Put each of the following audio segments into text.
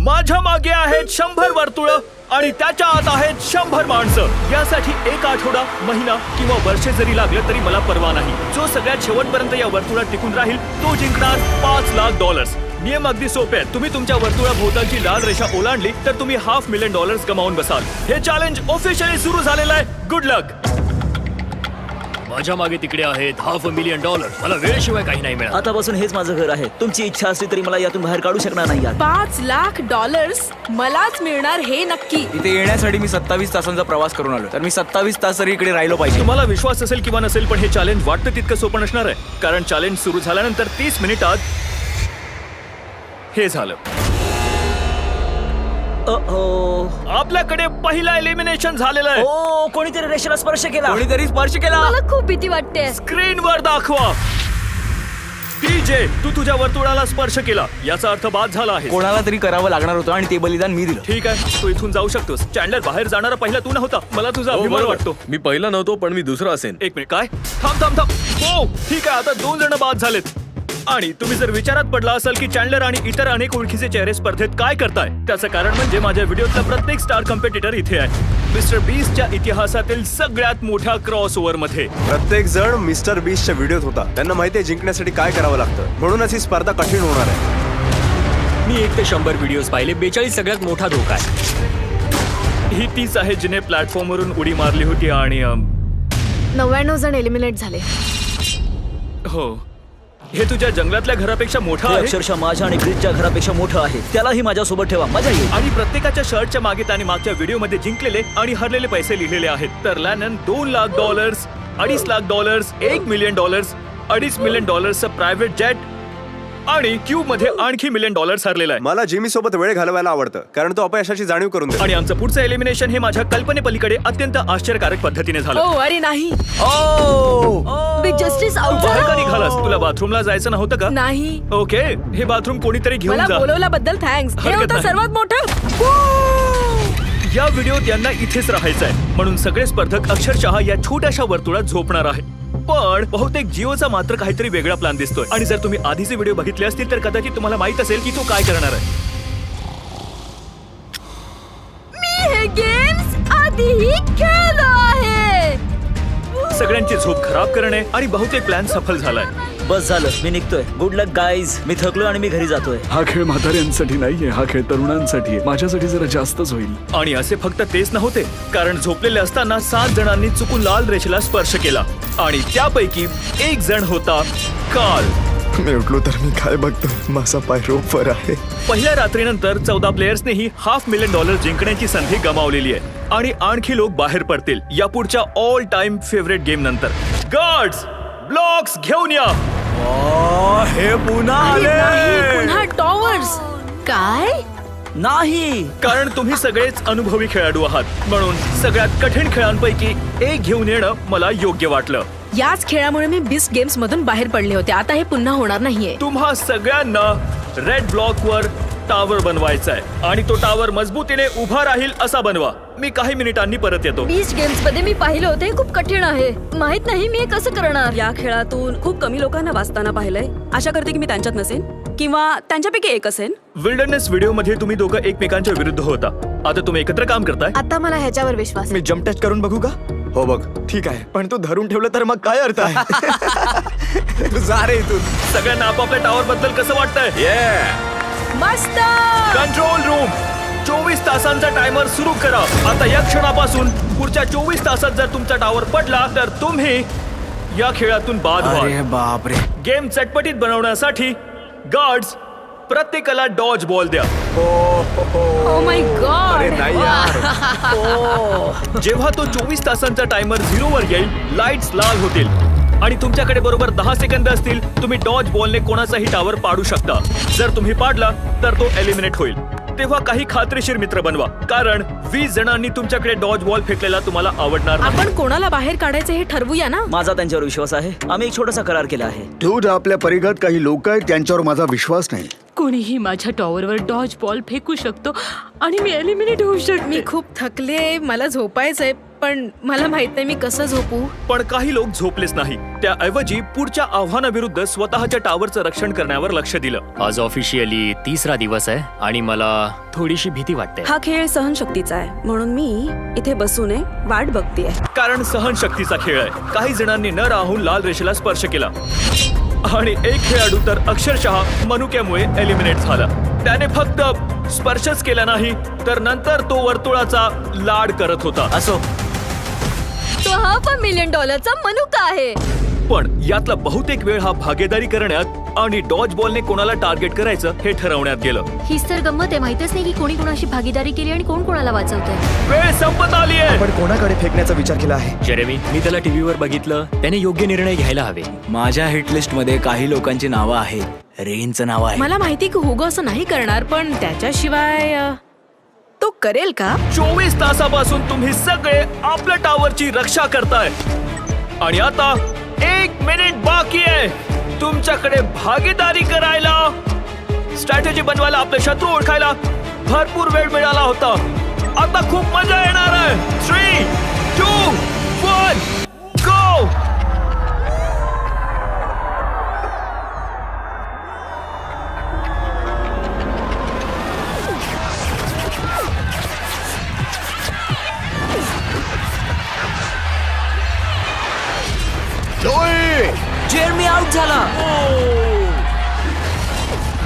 माझ्या मागे आहेत 100 वर्तुळ आणि त्याच्या आत आहेत 100 माणसं. यासाठी एक आठवडा, महिना किंवा वर्ष जरी लागलं तरी मला परवा नाही. जो सगळ्यात शेवटपर्यंत या वर्तुळात टिकून राहील तो जिंकणार $5 लाख. नियम अगदी सोपे आहेत. तुम्ही तुमच्या वर्तुळाभोवतालची लाल रेषा ओलांडली तर तुम्ही $500,000 गमावून बसाल. हे चॅलेंज ऑफिशियली सुरू झालेलं आहे. गुड लक. माझ्या मागे तिकडे आहेत $500,000. मला वेळेशिवाय काही नाही मिळत. आतापासून हेच माझं घर आहे. तुमची इच्छा असली तरी मला यातून बाहेर काढू शकणार नाही. $5 लाख मलाच मिळणार हे नक्की. इथे येण्यासाठी मी 27 तासांचा प्रवास करून आलो, तर मी 27 तास तरी इकडे राहिलो पाहिजे. तुम्हाला विश्वास असेल किंवा नसेल पण हे चॅलेंज वाटतं तितकं सोपं नसणार आहे. कारण चॅलेंज सुरू झाल्यानंतर 30 मिनिटात हे झालं. आपल्याकडे पहिला एलिमिनेशन झालेला आहे. ओ, कोणीतरी रेषेला स्पर्श केला. कोणीतरी स्पर्श केला. मला खूप भीती वाटते. स्क्रीनवर दाखवा. TJ, तू तुझ्या वर्तुळाला स्पर्श केला, याचा अर्थ बाद झाला आहे. कोणाला तरी करावं लागणार होतं आणि ते बलिदान मी दिलं. ठीक आहे, तू इथून जाऊ शकतोस. चॅन्डलर, बाहेर जाणारा पहिला तू नव्हता. मला तुझा अभिमान वाटतो. मी पहिला नव्हतो पण मी दुसरा असेन. एक मिनिट, काय? थांब. हो, ठीक आहे, आता 2 जण बाद झालेत. आणि तुम्ही जर विचारात पडला असाल की चॅन्डलर आणि इतर अनेक ओळखीचे चेहरे स्पर्धेत काय करताय, त्याचं कारण म्हणजे माझ्या व्हिडिओतला प्रत्येक स्टार कॉम्पिटिटर इथे आहे. मिस्टर बीस्टच्या इतिहासातील सगळ्यात मोठ्या क्रॉस ओव्हर मध्ये प्रत्येक जण मिस्टर बीस्टच्या व्हिडिओत होता. त्यांना माहिती आहे जिंकण्यासाठी काय करावं लागतं. म्हणूनच ही स्पर्धा कठीण होणार आहे. मी 1 ते 100 व्हिडिओज पाहिले. 42 सगळ्यात मोठा धोका आहे. ही तीच आहे जिने प्लॅटफॉर्मवरून उडी मारली होती आणि 99 जण एलिमिनेट झाले. हो, हे तुझ्या जंगलातल्या घरापेक्षा मोठं हे आहे. अक्षरशः माझ्या आणि ग्रीडच्या घरापेक्षा मोठं आहे. त्यालाही माझ्यासोबत ठेवा, मजा येईल. आणि प्रत्येकाच्या शर्टच्या मागे त्याने मागच्या व्हिडिओमध्ये जिंकलेले आणि हरलेले पैसे लिहिलेले आहेत. तर Lennon $2 lakh, $2.5 lakh, $1 million, $2.5 million private jet आणि क्यूब मध्ये आणखी $1 मिलियन हरलेला आहे. मला जिमी सोबत वेळ घालवायला आवडतं कारण तो अपयशाची जाणीव करून देतो. आणि आमचं पुढचं एलिमिनेशन हे माझ्या कल्पनेपलीकडे अत्यंत आश्चर्यकारक पद्धतीने झालं. ओ अरे नाही. बिग जस्टिस आउट बाहेर का झाला. निघालास? तुला बाथरूमला जायचं नव्हतं का? नाही. ओके, हे बाथरूम कोणीतरी घेऊन मला जा. बोलवल्याबद्दल थँक्स. हे हरकत होतं नाही. सर्वात मोठं. या व्हिडिओत यांना इथेच राहायचं आहे म्हणून सगळे स्पर्धक अक्षरशः या छोट्याशा वर्तुळात झोपणार आहेत. पण बहुतेक जिओचा मात्र काहीतरी वेगळा प्लॅन दिसतोय. आणि जर तुम्ही आधीचे व्हिडिओ बघितले असतील तर कदाचित तुम्हाला माहित असेल की तो काय करणार आहे. मी हे गेम्स आधीही खेळलो आहे. सगळ्यांची झोप खराब करणे आणि बहुतेक प्लॅन सफल झालाय. बस झालं, मी निघतोय. गुड लक गाईज. मी थकलो आणि मी घरी जातोय. हा खेळ म्हाताऱ्यांसाठी नाहीये, हा खेळ तरुणांसाठी आहे. माझ्यासाठी जरा जास्तच होईल. आणि असे फक्त तेच नव्हते, कारण झोपलेले असताना 7 जणांनी चुकून लाल रेषेला स्पर्श केला आणि त्यापैकी एक जण होता कार्ल. मी उठलो तर मी काय बघतो, माझा पाय रोपवर आहे. पहिल्या रात्रीनंतर 14 प्लेयर्सनेही $5 मिलियन जिंकण्याची संधी गमावलेली आहे. आणि आणखी लोक बाहेर पडतील या पुढच्या ऑल टाइम फेवरेट गेम नंतर. गार्ड्स, ब्लॉक्स घेऊन या. हे पुन्हा अरे नाही, आले. पुन्हा टॉवर्स. काय? नाही. कारण तुम्ही सगळेच अनुभवी खेळाडू आहात म्हणून सगळ्यात कठीण खेळांपैकी एक घेऊन येणं मला योग्य वाटलं. याच खेळामुळे मी बिस्ट गेम्स मधून बाहेर पडले होते. आता हे पुन्हा होणार नाहीये. तुम्हा सगळ्यांना रेड ब्लॉकवर टावर बनवायचा आहे आणि तो टावर मजबूतीने उभा राहील असा बनवा. मी काही मिनिटांनी परत येतो. बीच गेम्स मध्ये मी पाहिलं होतं, हे खूप कठीण आहे. माहित नाही मी हे कसं करणार. या खेळातून खूप कमी लोकांना वाचताना पाहिलंय. आशा करते की मी त्यांच्यात नसेन किंवा त्यांच्यापैकी एक असेन. विल्डरनेस व्हिडिओ मध्ये तुम्ही दोघं एकमेकांच्या विरुद्ध होता. आता तुम्ही एकत्र काम करताय. आता मला ह्याच्यावर विश्वास. मी जम्प टच करून बघू का? हो बघ. ठीक आहे, पण तू धरून ठेवलं तर मग काय अर्थ आहे? तू जा रे इथून. सगळ्यांना आपापल्या टावर बद्दल कसं वाटतंय? मस्त. कंट्रोल रूम, 24 तासांचा टायमर सुरू करा. आता या क्षणापासून पुढच्या 24 तासात जर तुमचा टावर पडला तर तुम्ही या खेळातून बाद अरे व्हाल. बापरे. गेम चटपटीत बनवण्यासाठी गार्ड्स प्रत्येकाला डॉज बॉल द्या. Oh my God. अरे नाही यार. जेव्हा तो 24 तासांचा टायमर 0 वर येईल, लाईट्स लाल होतील आणि तुमच्याकडे बरोबर 10 सेकंद असतील. तुम्ही डॉज बॉलने कोणाचाही टावर पाडू शकता. जर तुम्ही पाडला तर तो एलिमिनेट होईल. तेव्हा काही खात्रीशीर मित्र बनवा कारण 20 जणांनी तुमच्याकडे डॉज बॉल फेकलेला तुम्हाला आवडणार नाही. आपण कोणाला बाहेर काढायचं हे ठरवूया ना. माझा त्यांच्यावर विश्वास आहे. आम्ही एक छोटासा करार केला आहे. ड्यूड, आपल्या परिघात काही लोक आहेत त्यांच्यावर माझा विश्वास नाही. कोणीही माझ्या टॉवरवर डॉज बॉल फेकू शकतो आणि मी एलिमिनेट होऊ शकते. मी खूप थकले, मला झोपायचंय, पण मला माहित नाही मी कसं झोपू. पण काही लोक झोपलेच नाही. त्याऐवजी पुढच्या आव्हानाविरुद्ध स्वतःच्या टावरचं रक्षण करण्यावर लक्ष दिलं. आज ऑफिशियली 3रा दिवस आहे आणि मला थोडीशी भीती वाटते. हा खेळ सहनशक्तीचा आहे, म्हणून मी इथे बसून वाट बघतेय. कारण सहनशक्तीचा खेळ आहे. काही जणांनी न राहून लाल रेषेला स्पर्श केला आणि एक खेळाडू तर अक्षरशः मनुक्यामुळे एलिमिनेट झाला. त्याने फक्त स्पर्शच केला नाही, तर नंतर तो वर्तुळाचा लाड करत होता. असो, तो $500,000 मनुका आहे. पण यातला बहुतेक वेळ हा भागीदारी करण्यात आणि डॉज बॉलने कोणाला टार्गेट करायचं हे ठरवण्यात गेलं. हीच तर गंमत आहे, माहितच नाही की कोणी कोणाशी भागीदारी केली आणि कोण कोणाला वाचवतंय. वेळ संपत आली आहे. आपण कोणाकडे फेकण्याचा विचार केला आहे? जेरेमी, मी त्याला टीव्हीवर बघितलं. त्याने योग्य निर्णय घ्यायला हवे. माझ्या हिट लिस्ट मध्ये काही लोकांची नावं आहेत. रेनचं नाव आहे. मला माहिती की हुगो असं नाही करणार, पण त्याच्याशिवाय तो करेल का? 24 तासापासून तुम्ही सगळे आपल्या टावरची रक्षा करताय आणि आता 1 मिनिट बाकी आहे तुमच्याकडे भागीदारी करायला. स्ट्रॅटेजी बनवायला, आपले शत्रू ओळखायला भरपूर वेळ मिळाला होता. आता खूप मजा येणार आहे. 3, 2, 1, गो. जेरमी आउट झाला.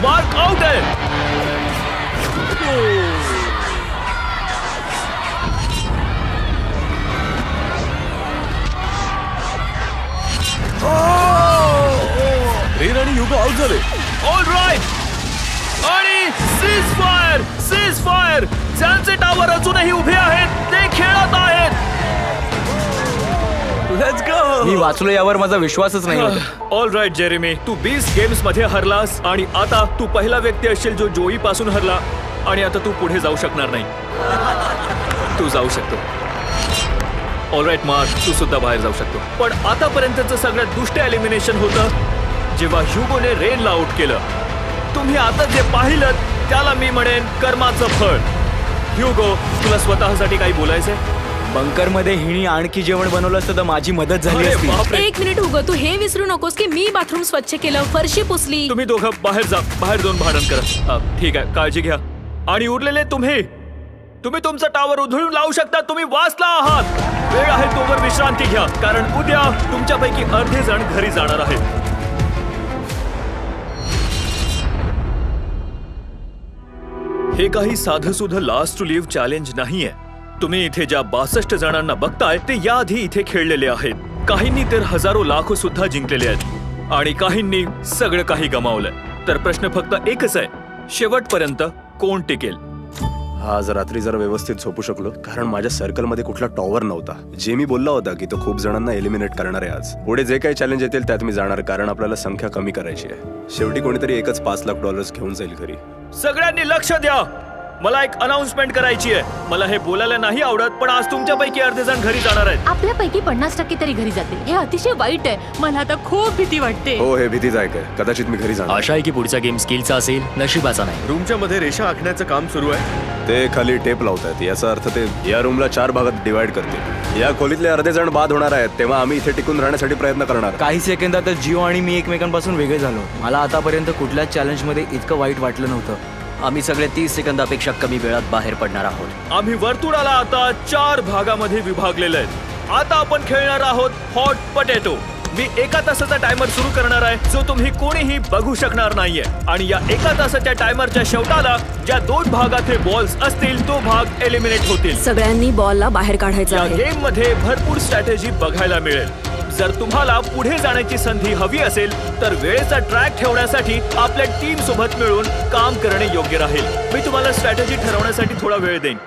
मार्क आउट आहे. रेन आणि युगो आउट झाले. All right. आणि सीज फायर. ज्यांचे टावर अजूनही उभे आहेत ते खेळत आहेत. Let's go. मी वाचलो यावर माझा विश्वासच नाही होत. ऑल राईट जेरेमी, तू 20 गेम्स मध्ये हरलास आणि आता तू पहिला व्यक्ती असशील जो जोई पासून हरला आणि आता तू पुढे जाऊ शकणार नाही. तू जाऊ शकतो. ऑल राईट मार्क, तू सुद्धा बाहेर जाऊ शकतो. पण आतापर्यंतचं सगळ्यात दुष्ट एलिमिनेशन होतं जेव्हा ह्युगोने रेनला आउट केलं. तुम्ही आता जे पाहिलं त्याला मी म्हणेन कर्माचं फळ. ह्युगो, तुला स्वतःसाठी काही बोलायचंय? बंकर मध्ये हिणी आणखी जेवण बनवलं असतं तर माझी मदत झाली अरे असती. बापरे. 1 मिनिट हुगो, तू हे विसरू नकोस की मी बाथरूम स्वच्छ केलं, फरशी पुसली. तुम्ही दोघं बाहेर जाऊन भांडण करा. ठीक आहे, काळजी घ्या. आणि उरलेले तुम्ही तुमचं टावर उधळून लावू शकता. तुम्ही वाचला आहात. वेळ आहे तोवर विश्रांती घ्या, कारण उद्या तुमच्यापैकी अर्धे जण घरी जाणार आहेत. हे काही साधंसुधं लास्ट टू लिव्ह चॅलेंज नाहीये. तुम्ही इथे ज्या 62 जणांना बघताय ते याआधी इथे खेळलेले आहेत. काहींनी तर हजारो लाखो सुद्धा जिंकलेले आहेत आणि काहींनी सगळं काही गमावलंय. तर प्रश्न फक्त एकच आहे, शेवटपर्यंत कोण टिकेल? आज रात्री जरा व्यवस्थित झोपू शकलो, कारण माझ्या सर्कलमध्ये कुठला टॉवर नव्हता. जेमी बोलला होता की तो खूप जणांना एलिमिनेट करणार आहे आज. पुढे जे काही चॅलेंज येतील त्यात मी जाणार, कारण आपल्याला संख्या कमी करायची आहे. शेवटी कोणीतरी एकच $5 लाख घेऊन जाईल घरी. सगळ्यांनी लक्ष द्या. मला एक अनाउन्समेंट करायची आहे. मला हे बोलायला नाही आवडत, पण आज तुमच्यापैकी अर्धे जण घरी जाणार आहेत. आपल्यापैकी 50% तरी घरी जातील. हे अतिशय वाईट आहे. मला आता खूप भीती वाटते. हो, हे भीतीदायक आहे. कदाचित मी घरी जाणार. आशा आहे की पुढचा गेम स्किलचा असेल, नशिबाचा नाही. रूमच्या मध्ये रेषा आखण्याचं काम सुरू आहे. ते खाली टेप लावतात. याचा अर्थ ते या रूमला 4 भागात डिवाइड करतील. या खोलीतले अर्धे जण बाद होणार आहेत, तेव्हा आम्ही इथे टिकून राहण्यासाठी प्रयत्न करणार. काही सेकंदातच जिओ आणि मी एकमेकांपासून वेगळे झालो. मला आतापर्यंत कुठल्याच चॅलेंज मध्ये इतकं वाईट वाटलं नव्हतं. आम्ही सगळे 30 सेकंदापेक्षा कमी वेळात बाहेर पडणार आहोत. आम्ही वर्तुळाला आता 4 भागामध्ये विभागलेलं आहे. आता आपण खेळणार आहोत हॉट पटेटो. मी 1 तासाचा टायमर सुरू करणार आहे, जो तुम्ही कोणीही बघू शकणार नाहीये. आणि या 1 तासाच्या टायमरच्या शेवटाला ज्या 2 भागात हे बॉल्स असतील तो भाग एलिमिनेट होतील. सगळ्यांनी बॉलला बाहेर काढायचं या आहे. गेम मध्ये भरपूर स्ट्रॅटेजी बघायला मिळेल. जर तुम्हाला पुढे जाण्याची संधी हवी असेल तर वेळेचा ट्रॅक ठेवण्यासाठी आपल्या टीम सोबत मिळून काम करणे योग्य राहील. मी तुम्हाला स्ट्रॅटेजी ठरवण्यासाठी थोडा वेळ देईन.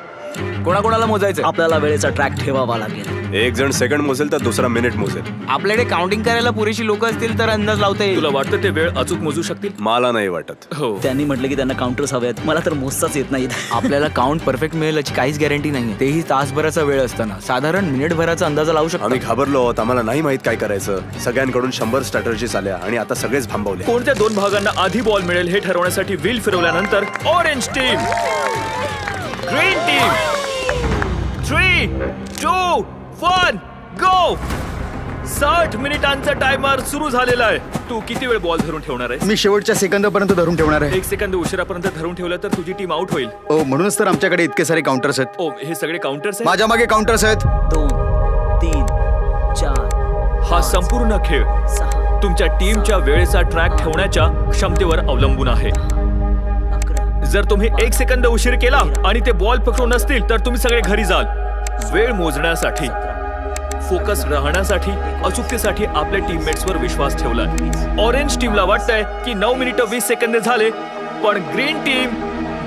कोणाकोणाला मोजायचं? आपल्याला वेळेचा ट्रॅक ठेवावा लागेल. एक जण सेकंड मोजेल तर दुसरा मिनिट मोजेल. आपल्याकडे काउंटिंग करायला पुरेशी लोक असतील तर अंदाज लावता येईल. तुला वाटतं ते वेळ अचूक मोजू शकतील? मला नाही वाटत. हो. त्यांनी म्हटलं की त्यांना काउंटर्स हवेत. मला तर मोजताच येत नाहीत. आपल्याला काउंट परफेक्ट मिळेल याची काहीच गॅरंटी नाही. तेही तासभराचा वेळ असताना साधारण मिनिटभराचा अंदाजा लावू शकतो. आम्ही घाबरलो आहोत. आम्हाला नाही माहित काय करायचं. सगळ्यांकडून 100 स्ट्रॅटर्जीज आल्या आणि आता सगळेच थांबवले. कोणत्या दोन भागांना आधी बॉल मिळेल हे ठरवण्यासाठी व्हील फिरवल्यानंतर orange team, green team, 3, 2, 1, go. 60 मिनिटांचा टायमर सुरू झालेला आहे. तू किती वेळ बॉल धरून ठेवणार आहे? मी शेवटच्या सेकंदापर्यंत धरून ठेवणार आहे. 1 सेकंद उशिरापर्यंत धरून ठेवलं तर तुझी टीम आउट होईल. ओ म्हणूनच तर आमच्याकडे इतके सारे काउंटर्स आहेत. ओ, हे सगळे काउंटर्स आहेत. माझ्या मागे काउंटर्स आहेत. 2, 3, 4. हा संपूर्ण खेळ तुमच्या टीमच्या वेळेचा ट्रॅक ठेवण्याच्या क्षमतेवर अवलंबून आहे. जर तुम्ही 1 सेकंद उशीर केला आणि ते बॉल पकडून नसतील तर तुम्ही सगळे घरी जाल. वेळ मोजण्यासाठी, फोकस राहण्यासाठी, अचूकतेसाठी आपल्या टीममेट्सवर विश्वास ठेवलाय. ऑरेंज टीमला वाटतंय की 9 मिनिटं 20 सेकंद झाले, पण ग्रीन टीम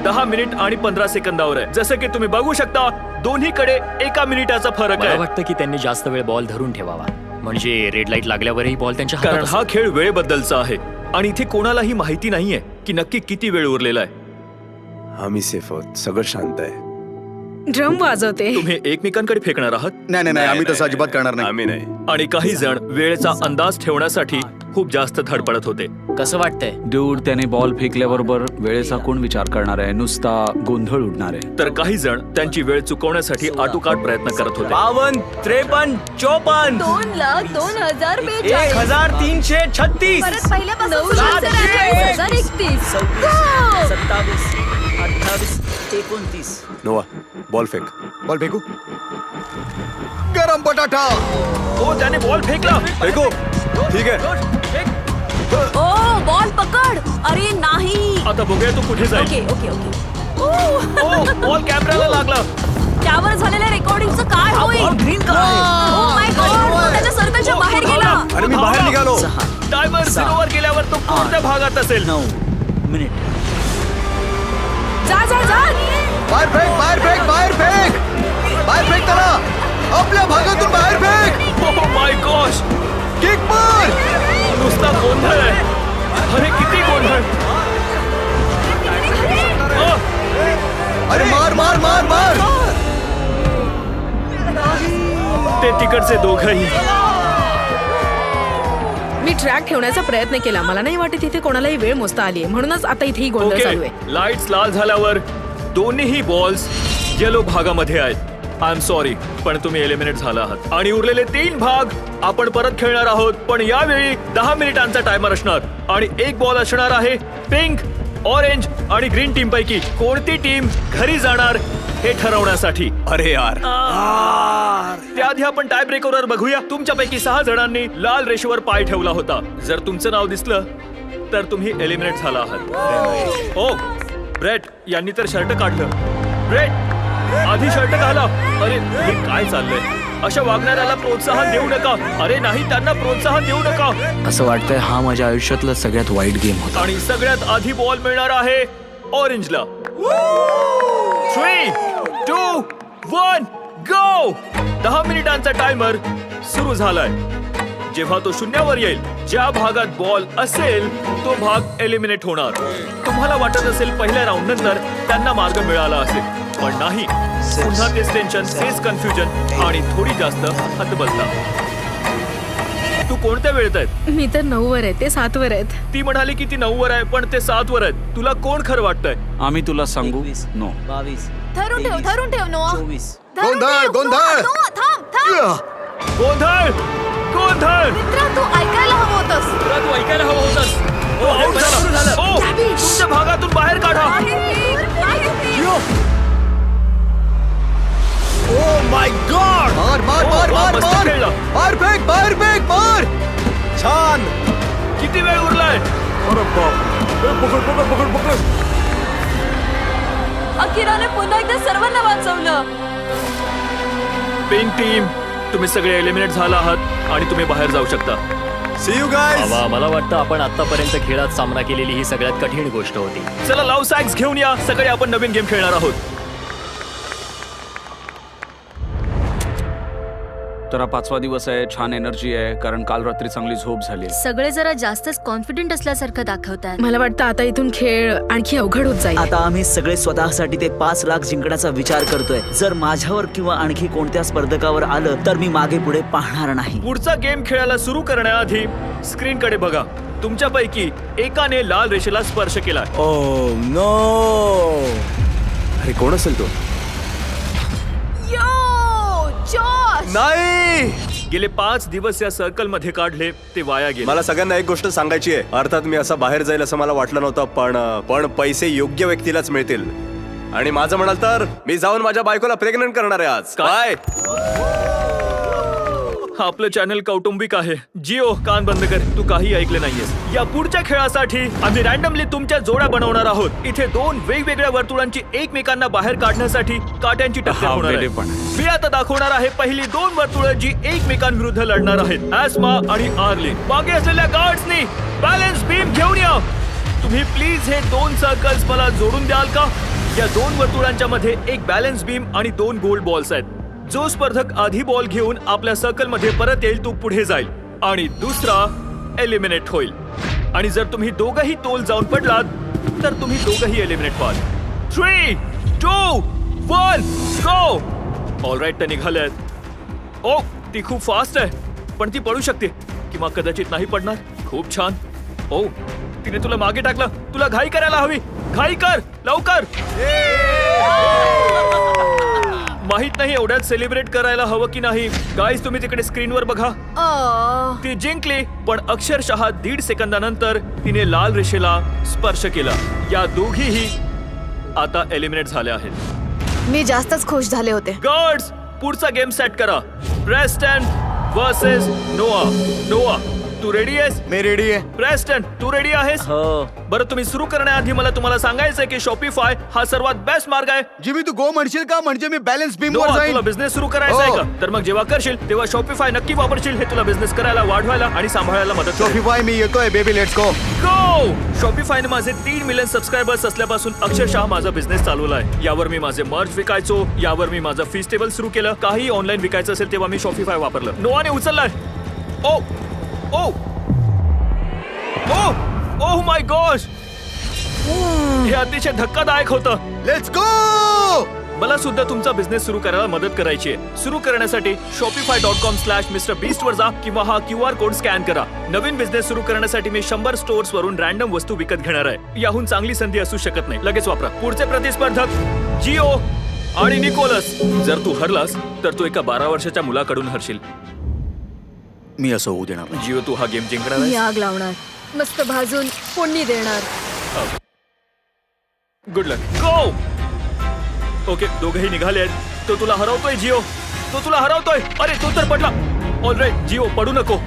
10 मिनिट आणि 15 सेकंदावर आहे. जसं की तुम्ही बघू शकता दोन्हीकडे 1 मिनिटाचा फरक मला आहे. वाटतं की त्यांनी जास्त वेळ बॉल धरून ठेवावा, म्हणजे रेड लाईट लागल्यावरही बॉल त्यांच्या कारण हातात हा खेळ वेळेबद्दलचा आहे आणि इथे कोणालाही माहिती नाहीये की नक्की किती वेळ उरलेला आहे. आम्ही सेफ आहोत. सगळं शांत आहे. ड्रम वाजवते. तुम्ही एकमेकांकडे फेकणार आहात नाही नाही नाही, आम्ही तसं अजिबात करणार नाही. आम्ही नाही. आणि काही जण वेळेचा अंदाज ठेवण्यासाठी खूप जास्त धडपडत होते. कसं वाटतंय? ड्यूड, त्याने बॉल फेकल्याबरोबर वेळेचा कोण विचार करणार आहे? नुसता गोंधळ उडणार आहे. तर काही जण त्यांची वेळ चुकवण्यासाठी आटोकाट प्रयत्न करत होते. 52, 53, 54, 2,02,042. 1336. परत पहिल्यापासून 9,031. 27, 28, 29. Nova, ball fake. बॉल फेकू. गरम बटाटा. हो, त्याने बॉल फेकला. फेको. ठीक आहे. ओ बॉल पकड. अरे नाही. आता बघूया तू कुठे जाईल. Okay okay okay. हो, बॉल कॅमेराला लागला. त्यावर झालेल्या रेकॉर्डिंगचं काय होईल? ग्रीन का Oh my God, तो त्याच्या सर्कलच्या बाहेर गेला. अरे मी बाहेर निघालो. टायमर 0 वर गेल्यावर तो कोणत्या भागात असेल? 9 मिनिट. जा जा जा. बाहेर फेक, बाहेर फेक, बाहेर फेक. बाहेर फेक त्याला. आपल्या भागातून बाहेर fake. Oh my gosh, kick मार. नुसता गोंधळ आहे. अरे किती गोंधळ. अरे मार मार मार मार. ते तिकडचे दोघंही. मी ट्रॅक ठेवण्याचा प्रयत्न केला. मला नाही वाटत इथे कोणालाही वेळ मोजता आली आहे, म्हणूनच आता इथेही गोंधळ चालू आहे. ओके, लाईट्स लाल झाल्यावर दोन्हीही बॉल्स येलो भागामध्ये आहेत. आय एम सॉरी, पण तुम्ही एलिमिनेट झाला आहात आणि उरलेले 3 भाग आपण परत खेळणार आहोत. पण यावेळी 10 मिनिटांचा टायमर असणार आणि एक बॉल असणार आहे पिंक, ऑरेंज आणि ग्रीन टीम पैकी कोणती टीम घरी जाणार हे ठरवण्यासाठी. अरे यार. त्याआधी आपण टाय ब्रेकरवर बघूया. तुमच्यापैकी 6 जणांनी लाल रेषेवर पाय ठेवला होता. जर तुमचं नाव दिसलं तर तुम्ही एलिमिनेट झाला आहात. ओ, ब्रेट यांनी तर शर्ट काढलं. ब्रेट, आधी शर्ट घाला. अरे हे काय चाललंय? अशा वागणाऱ्याला प्रोत्साहन देऊ नका. अरे नाही, त्यांना प्रोत्साहन देऊ नका. असं वाटतंय हा माझ्या आयुष्यातला सगळ्यात वाईट गेम होता. आणि सगळ्यात आधी बॉल मिळणार आहे ऑरेंजला. 3, 2, 1, गो. 10 मिनिटांचा टायमर सुरू झालाय. जेव्हा तो 0 येईल, ज्या भागात बॉल असेल तो भाग एलिमिनेट होणार. तुम्हाला वाटत असेल पहिल्या राऊंड नंतर त्यांना मार्ग मिळाला असेल, पण नाही. पुन्हा तेच टेन्शन, तेच कन्फ्युजन आणि थोडी जास्त हतबलता. तू कोणत्या वेळेत आहेत? मी तर 9 वर आहे, ते 7 वर आहेत. ती म्हणाली की ती 9 वर आहे, पण ते 7 वर आहेत. तुला कोण खरं वाटतंय? आम्ही तुला सांगू. नो. 22, धरून ठेव नोआ. 24. गोंधळ गोंधळ. थांब थांब. गोंधळ, गोंधळ. मित्रा, तू ऐकायला हवं होतंस. तुला तू ऐकायला हवं होतंस. ओ, आऊट झाला. ओ, तुमच्या भागातून बाहेर काढा. Oh my God. मार मार मार मार मस्त मार. खेळला. बाहेर फेक, बाहेर फेक, मार. छान. किती वेळ उरलाय? अकिराने पुन्हा एकदा सर्वांना वाचवलं. पिंक टीम, तुम्ही सगळे एलिमिनेट झाला आहात आणि तुम्ही बाहेर जाऊ शकता. See you guys. मला वाटतं आपण आतापर्यंत खेळात सामना केलेली ही सगळ्यात कठीण गोष्ट होती. चला लव्ह सॅक्स घेऊन या. सगळे आपण नवीन गेम खेळणार आहोत. तर हा 5वा दिवस आहे. छान एनर्जी आहे कारण काल रात्री चांगली झोप झाली. सगळे जरा जास्तच कॉन्फिडंट असल्यासारखं दाखवतात. मला वाटतं आता इथून खेळ आणखी अवघड होत जाईल. आता आम्ही सगळे स्वतःसाठी ते 5 लाख जिंकण्याचा विचार करतोय. जर माझ्यावर किंवा आणखी कोणत्या स्पर्धकावर आलं तर मी मागे पुढे पाहणार नाही. पुढचा गेम खेळायला सुरू करण्याआधी स्क्रीन कडे बघा. तुमच्यापैकी एकाने लाल रेषेला स्पर्श केला. Oh no. अरे कोण असेल तो? नाही. गेले 5 दिवस या सर्कल मध्ये काढले ते वाया गेले. मला सगळ्यांना एक गोष्ट सांगायची आहे. अर्थात मी असा बाहेर जाईल असं मला वाटलं नव्हतं, पण पैसे योग्य व्यक्तीलाच मिळतील. आणि माझं म्हणाल तर मी जाऊन माझ्या बायकोला प्रेग्नंट करणार आहे आज. काय? आपलं चॅनल कौटुंबिक आहे. जिओ कान बंद कर, तू काही ऐकले नाहीयेस. या पुढच्या खेळासाठी आम्ही रॅन्डमली तुमच्या जोड्या बनवणार आहोत. इथे 2 वेगवेगळ्या वर्तुळांची एकमेकांना बाहेर काढण्यासाठी काट्यांची टक्कर होणार आहे. पण मी आता दाखवणार आहे पहिली 2 वर्तुळं जी एकमेकांविरुद्ध लढणार आहेत. ऍस्मा आणि आर्लिन. मागे असलेल्या गार्ड्सनी बॅलन्स बीम घेऊन या. तुम्ही प्लीज हे 2 सर्कल्स मला जोडून द्याल का? या 2 वर्तुळांच्या मध्ये एक बॅलन्स बीम आणि 2 गोल्ड बॉल्स आहेत. जो स्पर्धक आधी बॉल घेऊन आपल्या सर्कल मध्ये परत येईल तो पुढे जाईल आणि दुसरा एलिमिनेट होईल. आणि जर तुम्ही दोघंही तोल जाऊन पडलात तर तुम्ही दोघंही एलिमिनेट व्हाल. 3, 2, 1 गो. ऑलराईट, त्या निघाल्यात. ओ, ती खूप फास्ट आहे पण ती पडू शकते किंवा कदाचित नाही पडणार. खूप छान. ओ, तिने तुला मागे टाकलं. तुला घाई करायला हवी. घाई कर लवकर. माहित नाही एवढ्यात सेलिब्रेट करायला हवं की नाही. गाईज, तुम्ही तिकडे स्क्रीनवर बघा. ती जिंकली पण अक्षरशः 1.5 सेकंदानंतर तिने लाल रेषेला स्पर्श केला. या दोघीही आता एलिमिनेट झाल्या आहेत. मी जास्तच खुश झाले होते. गार्ड्स, पुढचा गेम सेट करा. प्रेस्टन वर्सेस नोआ. नोआ, तू रेडी आहेस? मी रेडी आहे. प्रेस्टन, तू रेडी आहेस? हो. बरं, तुम्ही सुरू करण्याआधी मला तुम्हाला सांगायचंय की शॉपिफाय हा सर्वात बेस्ट मार्ग आहे. जिमी तू गो म्हणशील का? म्हणजे मी बॅलन्स बीम वर नोआ, जाईन. तुला बिझनेस सुरू करायचा आहे हो. का? तर मग जेव्हा करशील तेव्हा शॉपिफाय नक्की वापरशील. हे तुला बिझनेस करायला, वाढवायला आणि सांभाळायला मदत करेल. शॉपिफाय मी येतोय बेबी, लेट्स गो. गो. शॉपिफायने माझे 3 मिलियन सबस्क्रायबर्स असल्यापासून अक्षरशः माझा बिझनेस चालवला आहे. यावर मी माझे मर्च विकायचो. यावर मी माझं फीस टेबल सुरू केलं. काही ऑनलाईन विकायचं असेल तेव्हा मी शॉपिफाय वापरलं. नोआने उचललाय. ओ ओ ओ ओह माय गॉश, हे अतिशय धक्कादायक होतं. Let's go. मला सुद्धा तुमचा बिझनेस सुरू करायला मदत करायची आहे. सुरू करण्यासाठी shopify.com/MrBeast वर जा किंवा हा QR कोड स्कॅन करा. नवीन बिझनेस सुरू करण्यासाठी मी 100 स्टोअर्स वरून रॅन्डम वस्तू विकत घेणार आहे. याहून चांगली संधी असू शकत नाही. लगेच वापरा. पुढचे प्रतिस्पर्धक जिओ आणि निकोलस. जर तू हरलास तर तू एका 12 वर्षाच्या मुलाकडून हरशील. मी असं होऊ देणार नाही. जिओ, तू हा गेम जिंकणार आहेस? आग लावणार, मस्त भाजून फोडणी देणार. गुड लक. गो. ओके, दोघेही निघाले आहेत. तो तुला हरवतोय जिओ. तो तुला हरवतोय. अरे, तो तर पडला. ऑलराईट जिओ, पडू नको.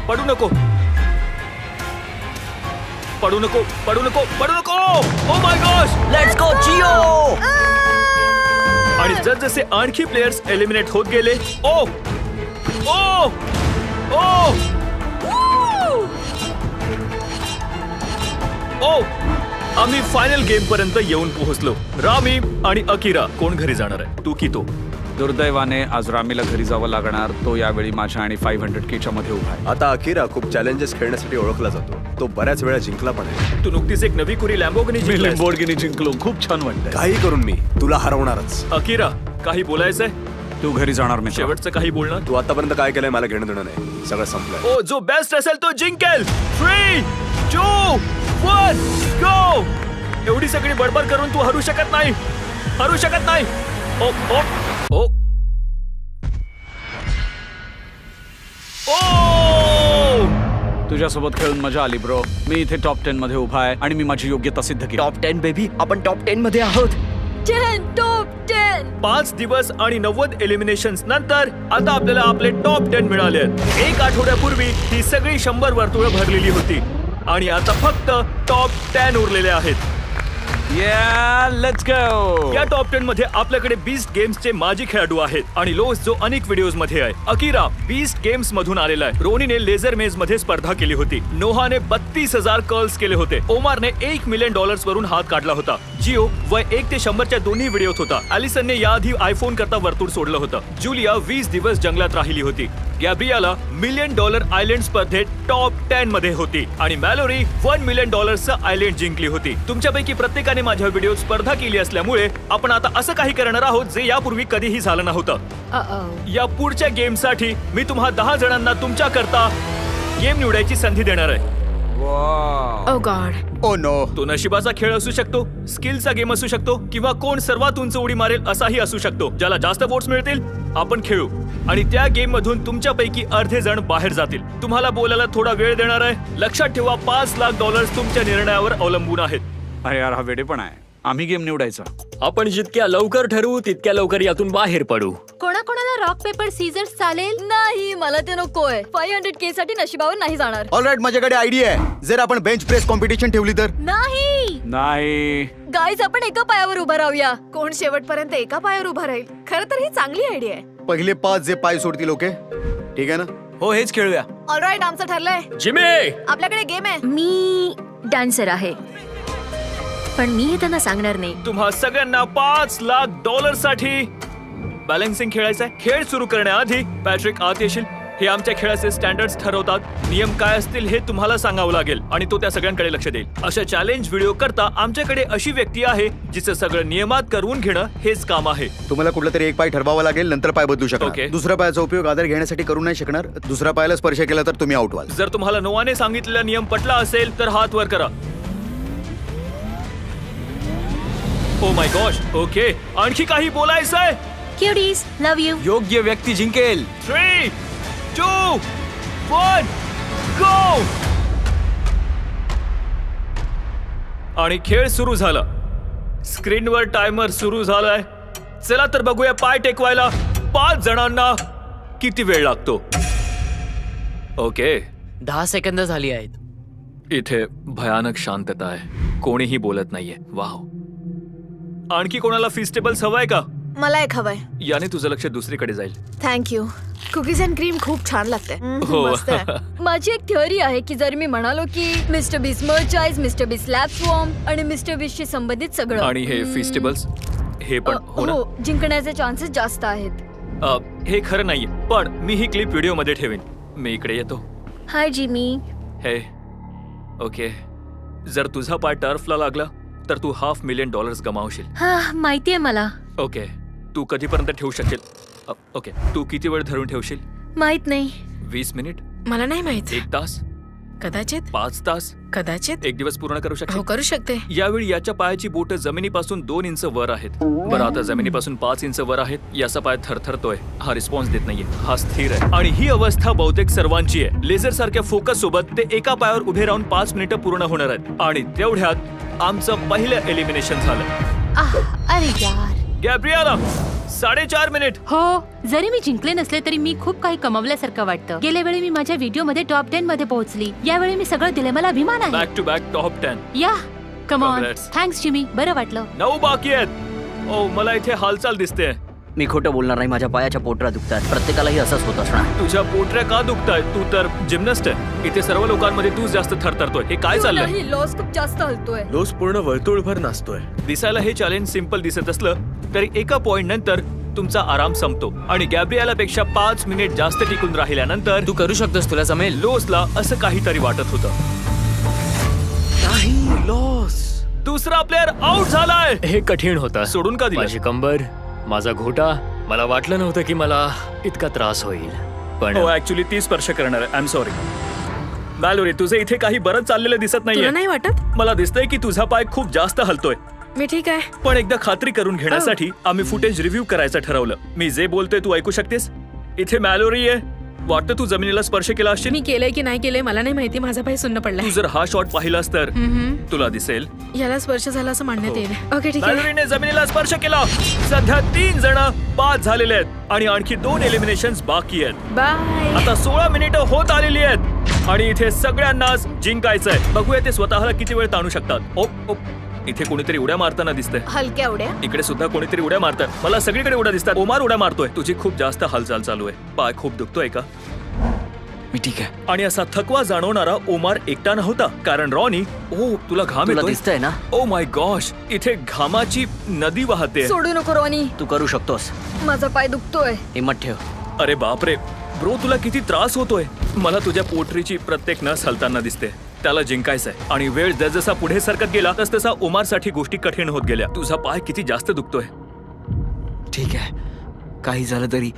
पडू नको. पडू नको. पडू नको. पडू नको. ओ my gosh. Let's go Jio. आणि जसजसे आणखी प्लेयर्स एलिमिनेट होत गेले. ओ ओ ओ ओ आम्ही फायनल गेम पर्यंत येऊन पोहोचलो. रामी आणि अकिरा. कोण घरी जाणार आहे, तू की तो? दुर्दैवाने आज रामीला घरी जावं लागणार. तो यावेळी माझ्या आणि 500K मध्ये उभा आहे. आता अकिरा खूप चॅलेंजेस खेळण्यासाठी ओळखला जातो. तो बऱ्याच वेळा जिंकला पण आहे. तू नुकतीच एक नवी कुरी लॅम्बोर्गिनी जिंकलो. खूप छान वाटतंय. काही करून मी तुला हरवणारच. अकिरा, काही बोलायचंय? तू घरी जाणार मी. शेवटचं काही बोलणार? तू आतापर्यंत काय केलंय मला घेणं देणं नाही. सगळं संपलंय. ओ, जो बेस्ट असेल तो जिंकेल. 3, 2, 1 गो. एवढी सगळी बडबड करून तू हरू शकत नाही. हरू शकत नाही. ओ ओ ओ ओ. तुझ्यासोबत खेळून मजा आली ब्रो. मी इथे टॉप 10 मध्ये उभा आहे आणि मी माझी योग्यता सिद्ध केली. Top 10 baby. आपण टॉप 10 मध्ये आहोत. 10. 5 दिवस आणि 90 एलिमिनेशन्स नंतर आता आपल्याला आपले टॉप 10 मिळाले आहेत. 1 आठवड्यापूर्वी ही सगळी 100 वर्तुळं भरलेली होती आणि आता फक्त टॉप 10 उरलेले आहेत. Let's go. या टॉप 10 मध्ये आपल्याकडे बीस्ट गेम्सचे माजी खेळाडू आहेत आणि लोस जो अनेक व्हिडिओज मध्ये आहे. अकिरा बीस्ट गेम्स मधून आलेला आहे. रोनीने लेझर मेज मध्ये स्पर्धा केली होती. नोहाने 32,000 कर्ल्स केले होते. ओमारने $1 मिलियन वरून हात काढला होता. जिओ वय 1 ते 100च्या दोन्ही व्हिडिओत होता. अलिसनने याआधी आयफोन करता वर्तुळ सोडलं होतं. जुलिया 20 दिवस जंगलात राहिली होती. गॅब्रियाला $1 मिलियन आयलंड स्पर्धेत टॉप 10 मध्ये होती आणि मॅलोरी $1 मिलियन आयलंड जिंकली होती. तुमच्यापैकी प्रत्येकाने माझ्या व्हिडिओत स्पर्धा केली असल्यामुळे आपण आता असं काही करणार आहोत जे यापूर्वी कधीही झालं नव्हतं. या पुढच्या गेमसाठी मी तुम्हा 10 जणांना तुमच्या करता गेम निवडायची संधी देणार आहे. Oh God. Oh no. तो नशिबाचा खेळ असू शकतो, स्किलचा गेम असू शकतो किंवा कोण सर्वात उंच उडी मारेल असाही असू शकतो. ज्याला जास्त वोट्स मिळतील आपण खेळू आणि त्या गेम मधून तुमच्यापैकी अर्धे जण बाहेर जातील. तुम्हाला बोलायला थोडा वेळ देणार आहे. लक्षात ठेवा $5 लाख तुमच्या निर्णयावर अवलंबून आहेत. अरे यार, हा वेडे पण आहे. आम्ही गेम निवडायचा. आपण जितक्या लवकर ठरवू तितक्या लवकर यातून बाहेर पडू. कोणाकोणाला रॉक पेपर सीझर्स चालेल? नाही, मला ते नकोय. 500K साठी नशिबावर नाही जाणार. ऑलराईट, माझ्याकडे आयडिया आहे. जर आपण बेंच प्रेस कॉम्पिटिशन ठेवली तर? नाही. गाईज, आपण एका पायावर उभं राहूया. कोण शेवटपर्यंत एका पायावर उभा राहील? खरं तर ही चांगली आयडिया आहे. पहिले 5 जे पाय सोडतील. ओके, ठीक आहे ना? हो, हेच खेळूया. ऑलराईट, आमचं ठरलंय. जिमी, आपल्याकडे गेम आहे. मी डान्सर आहे, पण मी हे त्यांना सांगणार नाही. तुम्हा सगळ्यांना $5 लाख साठी बॅलन्सिंग खेळायचंय. खेळ सुरू करण्याआधी पॅट्रिक आत येशील. हे आमच्या खेळाचे स्टँडर्ड्स ठरवतात. नियम काय असतील हे तुम्हाला सांगावं लागेल आणि तो त्या सगळ्यांकडे लक्ष देईल. अशा चॅलेंज व्हिडिओ करता आमच्याकडे अशी व्यक्ती आहे जिचं सगळं नियमात करून घेणं हेच काम आहे. तुम्हाला कुठला तरी एक पाय ठरवावा लागेल, नंतर पाय बदलू शकणार. Okay. दुसऱ्या पायाचा उपयोग आधार घेण्यासाठी करू नाही शकणार. दुसऱ्या पायाला स्पर्श केला तर तुम्ही आउट व्हाल. जर तुम्हाला नोआने सांगितलेला नियम पटला असेल तर हात वर करा. ओ माय गॉश. ओके, आणखी काही बोलायचंय? क्युटीज, लव्ह यू. योग्य व्यक्ती जिंकेल. 3, 2, 1, गो. आणि खेळ सुरू झाला. स्क्रीनवर टायमर सुरू झालाय. चला तर बघूया पाय टेकवायला 5 जणांना किती वेळ लागतो. ओके, 10 सेकंद झाली आहेत. इथे भयानक शांतता आहे. कोणीही बोलत नाहीये. वाव. आणखी कोणाला फिस्टेबल्स हवाय का? मला एक हवंय. याने तुझं लक्ष दुसरीकडे जाईल. थँक्यू. कुकीज अँड क्रीम खूप छान लागते. हो. मस्त आहे. माझी एक थिअरी आहे की जर मी म्हणालो की मिस्टर बीस मर्चाइज, मिस्टर बीस लॅब स्वॉर्म आणि मिस्टर बीसशी संबंधित सगळं आणि हे फेस्टिवल्स हे पण हो ना? हो, जिंकण्याचे चान्सेस जास्त आहेत. हे खरं नाहीये, पण मी ही क्लिप व्हिडिओ मध्ये ठेवेन. मी इकडे येतो. हाय जिमी. हे ओके, जर तुझा पाय टर्फला लागला तर तू $500 मिलियन गमावशील. हा, माहितीये मला. ओके, तू कधीपर्यंत ठेवू शकेल? ओके, तू किती वेळ धरून ठेवशील? माहित नाही. 20 मिनिट, मला नाही माहित. 1 तास, कदाचित. 5 तास, कदाचित. 1 दिवस पूर्ण करू हो, शकशील? करू शकते. यावेळी याच्या पायाची बोट जमिनीपासून 2 इंच वर आहेत. बरं, आता जमिनीपासून 5 इंच वर आहेत. याचा पाय थरथरतोय. हा रिस्पॉन्स देत नाहीये. हा स्थिर आहे आणि ही अवस्था बहुतेक सर्वांची आहे. लेझर सारख्या फोकस सोबत ते एका पायावर उभे राहून 5 मिनिटं पूर्ण होणार आहेत आणि तेवढ्यात आमचं पहिलं एलिमिनेशन झालं. अरे यार. गॅब्रियाला 4.5 मिनिट. हो, जरी मी जिंकले नसले तरी मी खूप काही कमवल्यासारखं वाटतं. गेल्या वेळी मी माझ्या व्हिडिओ मध्ये टॉप 10 मध्ये पोहोचली. यावेळी मी सगळं दिले. मला अभिमान आहे. Back to back top 10. Yeah, come on. Congrats. Thanks Jimmy, बरं वाटलं. 9 बाकी आहेत. ओ, मला इथे हालचाल दिसते. मी खोटं बोलणार नाही. माझ्या पायाच्या पोटऱ्या दुखतात. प्रत्येकालाही असंच होत असणार. तुझ्या पोटऱ्या का दुखताय? तू तर जिमनास्ट आहे. इथे सर्व लोकांमध्ये तूच जास्त थरथरतोय. हे काय चाललंय? नाही, लॉस खूप जास्त हलतोय. लोस पूर्ण वर्तुळभर नाचतोय. दिसायला हे चॅलेंज सिंपल दिसत असलं तरी एका पॉइंट नंतर तुमचा आराम संपतो आणि गॅब्रियाला पेक्षा 5 मिनिट जास्त टिकून राहिल्यानंतर तू करू शकतोस, तुला जमेल. लोसला असं काहीतरी वाटत होतं. नाही, लॉस. दुसरा प्लेअर आउट झालाय. हे कठीण होतं. सोडून का दिलं? माझी कंबर, माझा घोटा. मला वाटलं नव्हतं की मला इतका त्रास होईल, पण हो, ऍक्च्युली ती स्पर्श करणार आहे. I am sorry. मॅलोरी, तुझे इथे काही बरं चाललेलं दिसत तुला नाहीये. नाही वाटत? मला दिसतंय की तुझा पाय खूप जास्त हलतोय. मी ठीक आहे. पण एकदा खात्री करून घेण्यासाठी आम्ही फुटेज रिव्ह्यू करायचं ठरवलं. मी जे बोलतोय तू ऐकू शकतेस? इथे मॅलोरी आहे. वाटतं तू जमिनीला स्पर्श केला असशील. मी केलंय की नाही केलंय मला नाही माहिती. माझा पाय सुन्न पडलाय. तू जर हा शॉट पाहिलास तर तुला दिसेल. याला स्पर्श झाला असं मानण्यात येईल. ओके, ठीक आहे. मॅलोरीने जमिनीला स्पर्श केला. सध्या 3 जण बाद झालेले आहेत आणि आणखी 2 एलिमिनेशन्स बाकी आहेत. बाय. आता 16 मिनिटं होत आलेली आहेत आणि इथे सगळ्यांनाच जिंकायचंय. बघूया ते स्वतःला किती वेळ ताणू शकतात. इथे कोणीतरी उड्या मारताना दिसतंय. हलक्या उड्या. इकडे सुद्धा कोणीतरी उड्या मारतात. मला सगळीकडे उड्या दिसतात. ओमार उड्या मारतोय. तुझी खूप जास्त हालचाल चालू आहे. पाय खूप दुखतोय का? मी ठीक आहे. आणि असा थकवा जाणवणारा ओमार एकटा नव्हता, कारण रॉनी, ओ तुला घाम तुला येतोय. दिसतंय ना? ओ माय गॉश, इथे घामाची नदी वाहते. सोडू नको रॉनी, तू करू शकतोस. माझा पाय दुखतोय. हिम्मत ठेव. अरे बापरे ब्रो, तुला किती त्रास होतोय. मला तुझ्या पोटरीची प्रत्येक नस हलताना दिसते. त्याला जिंकायचंय आणि वेळ जसजसा पुढे सरकत गेला तसतसा ओमारसाठी गोष्टी कठीण होत गेल्या. तुझा पाय किती जास्त दुखतोय. ठीक आहे, काही झालं तरी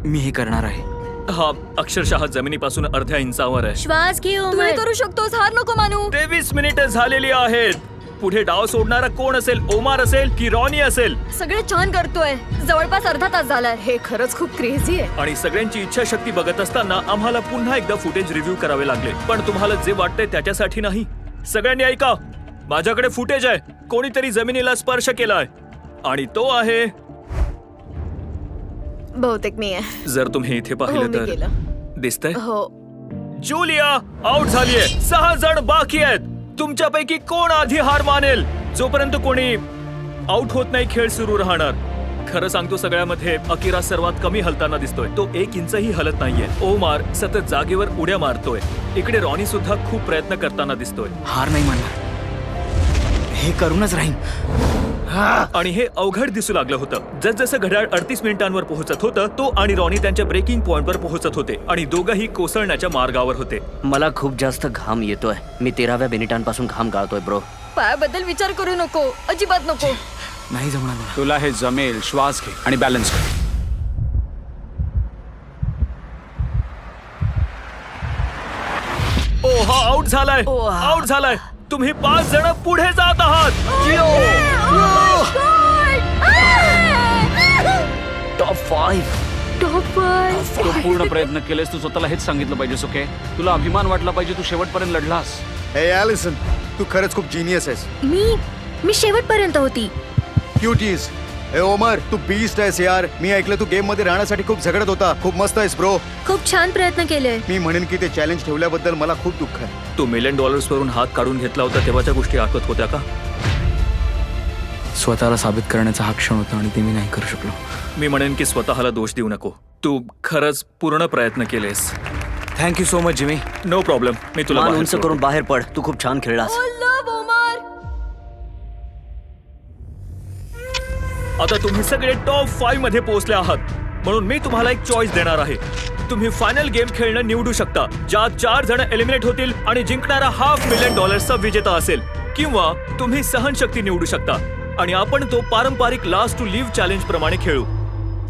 मी हे करणार आहे. हा अक्षरशः जमिनीपासून अर्ध्या इंचावर आहे. श्वास घे तू हे करू शकतोस, हार नको मानू. 23 मिनिटं झालेली आहेत. पुढे डाव सोडणारा कोण असेल? ओमार असेल की रॉनी असेल? सगळे छान करतोय. जवळपास अर्धा तास झालाय. हे खरंच खूप क्रेझी आहे. आणि सगळ्यांची इच्छाशक्ती बघत असताना आम्हाला पुन्हा एकदा फुटेज रिव्ह्यू करावे लागले. पण तुम्हाला जे वाटतंय त्याच्यासाठी नाही. सगळ्यांनी ऐका, माझ्याकडे फुटेज आहे. कोणीतरी जमिनीला स्पर्श केलाय आणि तो आहे. बहुतेक मी आहे. जर तुम्ही इथे हो, पाहिलं मी तर केलं. दिसतंय. हो. जूलिया आउट झालीये. 6 जण बाकी आहेत. तुमच्यापैकी कोण आधी हार मानेल? जोपर्यंत कोणी आउट होत नाही खेळ सुरू राहणार. खरं सांगतो, सगळ्यामध्ये अकिरा सर्वात कमी हलताना दिसतोय. तो 1 इंचही हलत नाहीये. ओमार सतत जागेवर उड्या मारतोय. इकडे रॉनी सुद्धा खूप प्रयत्न करताना दिसतोय. हार नाही मानणार, हे करूनच राहीन. आणि हे अवघड दिसू लागलं होतं. जसजसं घड्याळ 38 मिनिटांवर पोहोचत होतं, तो आणि रॉनी त्यांच्या ब्रेकिंग पॉइंटवर पोहोचत होते आणि दोघंही कोसळण्याच्या मार्गावर होते. मला खूप जास्त घाम येतोय. मी 13व्या मिनिटांपासून घाम गाळतोय ब्रो. पायाबद्दल विचार करू नको, अजिबात नको. नाही जमणार मला. तुला हे जमेल. श्वास घे आणि बॅलन्स कर. ओ हा आउट झालाय. आउट झालाय. तुम्ही 5 जण पुढे जात आहात. टॉप 5. तू पूर्ण प्रयत्न केलेस. तू स्वतःला हेच सांगितलं पाहिजेस. ओके, तुला अभिमान वाटला पाहिजे. तू शेवटपर्यंत लढलास. हे ॲलिसन, तू खरंच खूप जिनियस आहेस. मी शेवटपर्यंत होती. क्यूटीज. हे ओमर, तू बीस्ट आहेस यार. मी ऐकलं तू गेम मध्ये राहण्यासाठी खूप झगडत होता. खूप मस्त आहेस ब्रो. खूप छान प्रयत्न केले. मी म्हणेन की ते चॅलेंज ठेवल्याबद्दल मला खूप दुःख आहे. तू $1 मिलियन वरून हात काढून घेतला होता तेव्हाच्या गोष्टी आठवत होत्या का? स्वतःला साबित करण्याचा हा क्षण होता आणि ते मी नाही करू शकलो. मी म्हणेन की स्वतःला दोष देऊ नको. तू खरंच पूर्ण प्रयत्न केलेस. Thank you so much Jimmy. No problem. मी तुला मान बाहेर उंच सोडतो. करून बाहेर पड. तू खूप छान खेळलास. लव ओमार. आता तुम्ही सगळे टॉप 5 मध्ये पोहोचले आहात, म्हणून मी तुम्हाला एक चॉईस देणार आहे. तुम्ही फायनल गेम खेळणं निवडू शकता, ज्यात 4 जण एलिमिनेट होतील आणि जिंकणारा $500,000 विजेता असेल, किंवा तुम्ही सहनशक्ती निवडू शकता आणि आपण तो पारंपरिक लास्ट टू लिव्ह चॅलेंज प्रमाणे खेळू.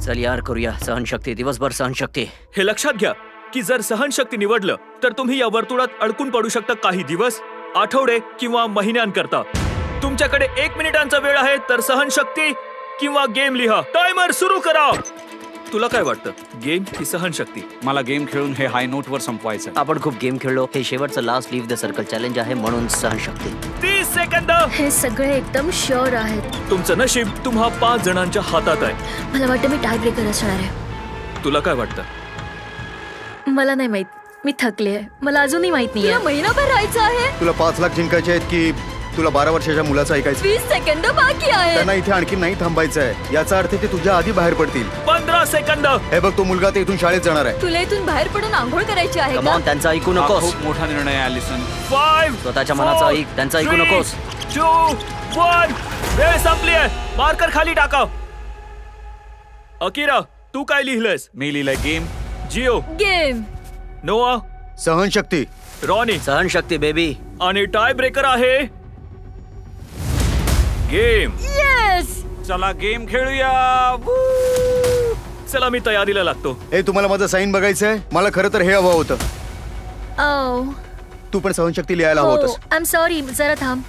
चल यार, करूया सहनशक्ती. दिवसभर सहनशक्ती. हे लक्षात घ्या की जर सहनशक्ती निवडलं तर तुम्ही या वर्तुळात अडकून पडू शकता काही दिवस, आठवडे किंवा महिन्यांकरता. तुमच्याकडे 1 मिनिटांचा वेळ आहे, तर सहनशक्ती किंवा गेम लिहा. टायमर सुरू करा. तुला काय वाटतं, गेम की सहनशक्ती? मला गेम खेळून हे हाय नोट वर संपवायचं. आपण खूप गेम खेळलो. हे शेवटचं last leave the circle challenge आहे, म्हणून सहनशक्ती. 30 सेकंद. हे सगळे एकदम शुअर आहेत. तुमचं नशीब तुम्हा 5 जणांच्या हातात आहे. मला वाटतं मी टाय ब्रेकर असणार आहे. तुला काय वाटतं? मला नाही माहित. मी थकले आहे. मला अजूनही माहित तुला नाहीये. महिनाभर राहायचं आहे. तुला 5 लाख जिंकायचे आहेत की तुला 12 वर्षाच्या मुलाचं ऐकायचं? 20 सेकंद बाकी आहे. त्यांना इथे आणखी नाही थांबायचं आहे. याचा अर्थ ते तुझ्या आधी बाहेर पडतील. 15 सेकंद. हे बघ, तो मुलगा ते इथून शाळेत जाणार आहे. तुला इथून बाहेर पडून आंघोळ करायची आहे का? कमॉन, त्यांचं ऐकू हा नकोस. खूप मोठा निर्णय आहे ॲलिसन. 5 स्वतःच्या मनाचं ऐक, त्यांचं ऐकू नकोस. 2 1. वेळ संपली आहे. मार्कर खाली टाका. अकिरा, तू काय लिहिलंयस? मी लिहिलंय गेम. जिओ. गेम. नोआ. सहनशक्ती. रॉनी. सहनशक्ती बेबी. आणि टाय ब्रेकर आहे गेम. येस. चला गेम खेळूया. चला, मी तयारीला लागतो. हे तुम्हाला माझं साईन बघायचंय? मला खरं तर हे हवं होतं. ओह, तू पण सहनशक्ती लिहायला हवं होतंस. I am sorry. जरा थांब.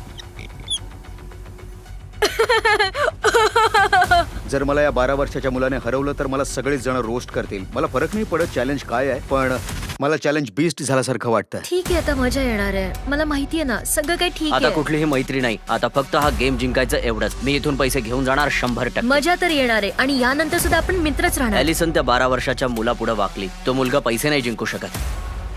जर मला या 12 वर्षाच्या मुलाने हरवलं तर मला सगळेच जण रोस्ट करतील. मला फरक नाही पडत चॅलेंज काय आहे, पण मला चॅलेंज बीस्ट झाल्यासारखं वाटतं. ठीक आहे, आता मजा येणार आहे. मला माहितीये ना, सगळं काही ठीक आता आहे. कुठलीही मैत्री नाही. आता फक्त हा गेम जिंकायचं एवढंच. मी इथून पैसे घेऊन जाणार 100%. मजा तर येणार आहे आणि यानंतर सुद्धा आपण मित्रच राहणार. ॲलिसन त्या 12 वर्षाच्या मुलापुढे वाकली. तो मुलगा पैसे नाही जिंकू शकत.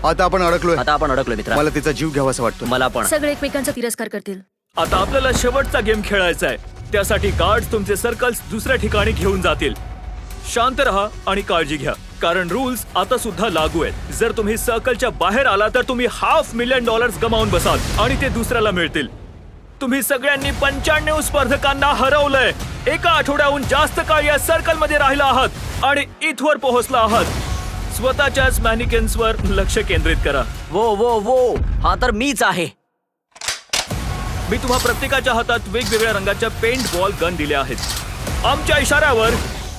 आता आपण अडकलोय. आता आपण अडकलो मित्रा. मला तिचा जीव घ्यावासा वाटतो. मला पण. सगळे एकमेकांचा तिरस्कार करतील. आता आपल्याला शेवटचा गेम खेळायचा आहे. त्यासाठी गार्ड्स तुमचे सर्कल्स दुसऱ्या ठिकाणी घेऊन जातील. शांत राहा आणि काळजी घ्या, कारण रूल्स आता सुद्धा लागू आहेत. जर तुम्ही सर्कलच्या बाहेर आला तर तुम्ही $500,000 गमावून बसाल आणि ते दुसऱ्याला मिळतील. तुम्ही सगळ्यांनी 95 स्पर्धकांना हरवलंय. एका आठवड्याहून जास्त काळ या सर्कल मध्ये राहिला आहात आणि इथवर पोहोचला आहात. स्वतःच्याच मॅनिकेन्सवर लक्ष केंद्रित करा. वो हा तर मीच आहे. मी तुम्हा प्रत्येकाच्या हातात वेगवेगळ्या रंगाच्या पेंट बॉल गन दिल्या आहेत. आमच्या इशाऱ्यावर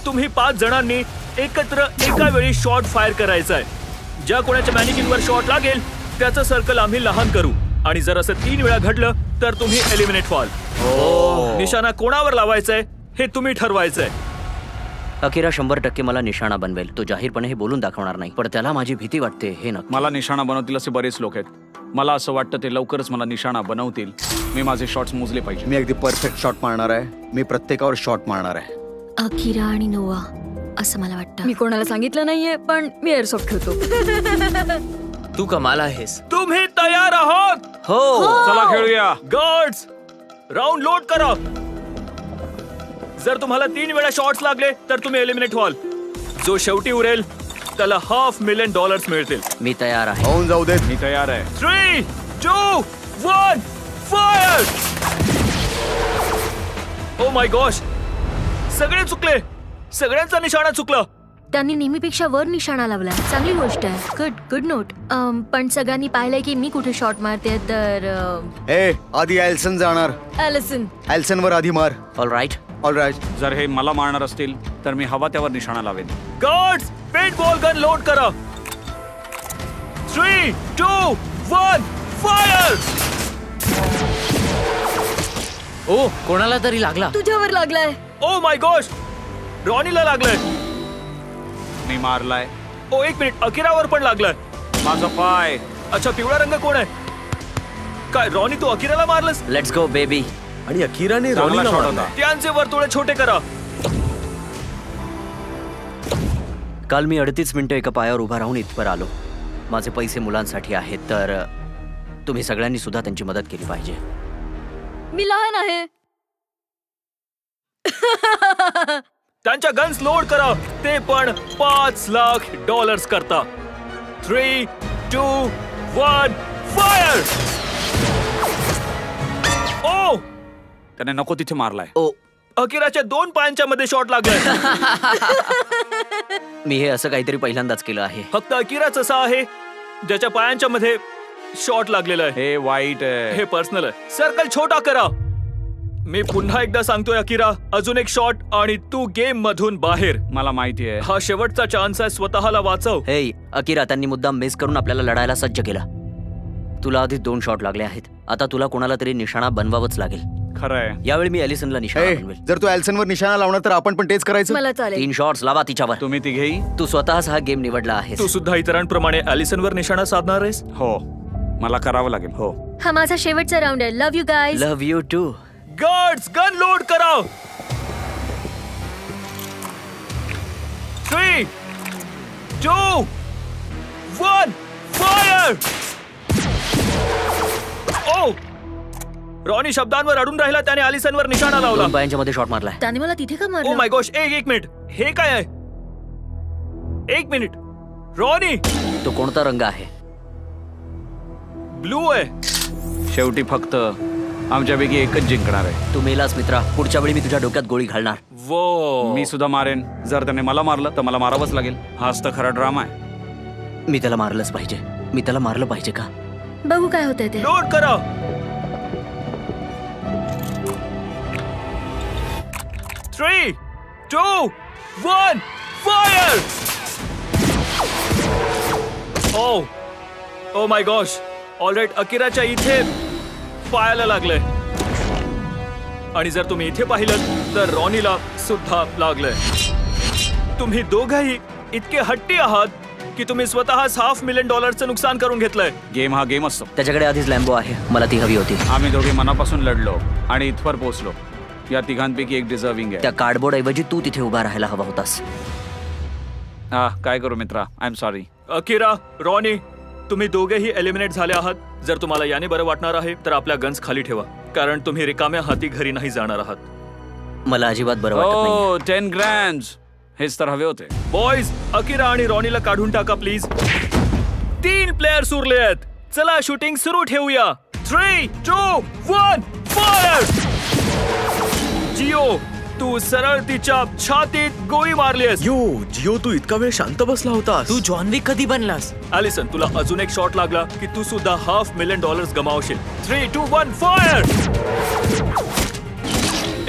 तुम्ही 5 जणांनी एकत्र एका वेळी शॉट फायर करायचा आहे. ज्या कोणाच्या मॅनिकिनवर शॉट लागेल त्याचं सर्कल आम्ही लहान करू आणि जर असं 3 वेळा घडलं तर तुम्ही एलिमिनेट व्हाल. निशाणा कोणावर लावायचंय हे तुम्ही ठरवायचंय. अकिरा 100% मला निशाणा बनवेल. तो जाहीरपणे हे बोलून दाखवणार नाही, पण त्याला माझी भीती वाटते हे नक्की. मला निशाणा बनवतील असे बरेच लोक आहेत. मला असं वाटतं ते लवकरच मला निशाणा बनवतील. मी माझे शॉट्स मोजले पाहिजे. मी अगदी परफेक्ट शॉट मारणार आहे. मी प्रत्येकावर शॉट मारणार आहे. अकिरा आणि नोवा असं मला वाटतं. मी कोणाला सांगितलं नाहीये, पण मी एअरसॉफ्ट खेळतो. तू कमाल आहेस. तुम्ही तयार आहात? हो. चला खेळूया. गार्ड्स राऊंड लोड करा. जर तुम्हाला 3 वेळा शॉट्स लागले तर तुम्ही एलिमिनेट व्हाल. जो शेवटी उरेल त्याला $500,000 मिळतील. मी तयार आहे. होऊन जाऊ देत. मी तयार आहे. 3, 2, 1 फायर. ओ माय गॉश, सगळे चुकले. सगळ्यांचा निशाणा चुकला. त्यांनी नेहमीपेक्षा वर निशाणा लावला. चांगली गोष्ट आहे. Good note. पण सगळ्यांनी पाहिलंय की मी कुठे शॉट मारते. तर आधी एल्सन जाणार. एल्सन वर आधी मार. All right. जर हे मला मारणार असतील तर मी हवा त्यावर निशाणा लावेन. Guards paintball gun load करा. 3, 2, 1 फायर. ओ कोणाला तरी लागला. तुझ्यावर लागलाय. ओ माय गॉश, रॉनीला लागलंय. मी मारलाय. ओ 1 मिनिट, अकिरावर पण लागलाय. माझा पाय. अच्छा, पिवळा रंग कोण आहे? काय रॉनी, तू अकिराला मारलंस? Let's go baby. आणि अकिराने चांगला रॉनीला shot मारला. होता. त्यांचे वर्तुळे छोटे करा. काल मी 38 मिनिटं एका पायावर उभा राहून इथवर आलो. माझे पैसे मुलांसाठी आहेत, तर तुम्ही सगळ्यांनी सुद्धा त्यांची मदत केली पाहिजे. मी लहान आहे. त्यांच्या गन्स लोड करा. ते पण $5,00,000 करता. 3, 2, 1 फायर. ओ त्याने नको तिथे मारलाय. ओ, अकिराच्या 2 पायांच्या मध्ये शॉट लागलाय. मी हे असं काहीतरी पहिल्यांदाच केलं आहे. फक्त अकिराच असा आहे ज्याच्या पायांच्या मध्ये शॉट लागलेला आहे. हे वाईट आहे. हे पर्सनल आहे. सर्कल छोटा करा. मी पुन्हा एकदा सांगतोय अकिरा, अजून एक शॉट आणि तू गेम मधून बाहेर. मला माहिती आहे. हा शेवटचा चान्स आहे. स्वतःला वाचव. हे अकिरा, त्यांनी मुद्दाम मिस करून आपल्याला लढायला सज्ज केला. तुला आधी 2 शॉट लागले आहेत. आता तुला कोणाला तरी निशाणा बनवावंच लागेल. खरंय. यावेळी मी एलिसनला निशाणा बनवेल. जर तू एल्सनवर निशाणा लावणार तर आपण पण तेच करायचं. मला चालेल. 3 शॉट्स लावा तिच्यावर. तुम्ही तिघेही. तू स्वतःच हा गेम निवडला आहेस. तू सुद्धा इतरांप्रमाणे ॲलिसनवर निशाणा साधणार आहेस? हो, मला करावं लागेल. हो. हा माझा शेवटचा राऊंड आहे. Love you guys. Love you too. Guards gun load करा. 3, 2, 1 फायर. ओ रॉनी शब्दांवर अडून राहिला. त्याने ॲलिसनवर निशाणा लावला. 2 पायांच्या मध्ये शॉट मारलाय. त्याने मला तिथे का ओ मारलं? माय गॉश, एक मिनिट, हे काय आहे? 1 मिनिट. रॉनी, तो कोणता रंग आहे? ब्लू आहे. शेवटी फक्त आमच्यापैकी एकच जिंकणार आहे. तू मेलास मित्रा. पुढच्या वेळी मी तुझ्या डोक्यात गोळी घालणार. वो मी सुद्धा मारेन. जर त्याने मला मारलं तर मला मारावंच लागेल. हाच तर खरा ड्रामा आहे. मी त्याला मारलंच पाहिजे. मी त्याला मारलं पाहिजे का? बघू काय होतंय ते. लोड करा. 3, 2, 1 fire. Oh my gosh, alright. अकिराच्या इथे पायाला लागलंय आणि जर तुम्ही इथे पाहिलं तर रॉनीला सुद्धा लागलंय. तुम्ही दोघंही इतके हट्टी आहात की तुम्ही स्वतःच $500,000चं नुकसान करून घेतलंय. गेम हा गेम असतो. त्याच्याकडे आधीच लॅम्बो आहे. मला ती हवी होती. आम्ही दोघे मनापासून लढलो आणि इथवर पोहोचलो. या तिघांपैकी एक डिझर्विंग आहे. त्या कार्डबोर्ड ऐवजी तू तिथे उभा राहायला हवा होतास. काय करू मित्रा, आय एम सॉरी. अकिरा, रॉनी, तुम्ही दोघेही एलिमिनेट झाले आहात. जर तुम्हाला याने बरं वाटणार आहे तर आपल्या गन्स खाली ठेवा, कारण तुम्ही रिकाम्या हाती घरी नाही जाणार आहात. मला अजिबात बरं वाटत नाही. हो 10 ग्रँड हेच तर हवे होते. बॉयज, अकिरा आणि रॉनीला काढून टाका प्लीज. 3 प्लेयर्स उरले आहेत. चला शूटिंग सुरू ठेवूया. 3, 2, 1, फायर. जिओ, तू सरळ तिच्या छातीत गोळी मारलीस. जिओ तू इतका वेळ शांत बसला होतास. तू जॉन विक कधी बनलास? अलिसन, तुला अजून एक शॉट लागला की तू सुद्धा $500,000 गमावशील. 3, 2, 1, फायर.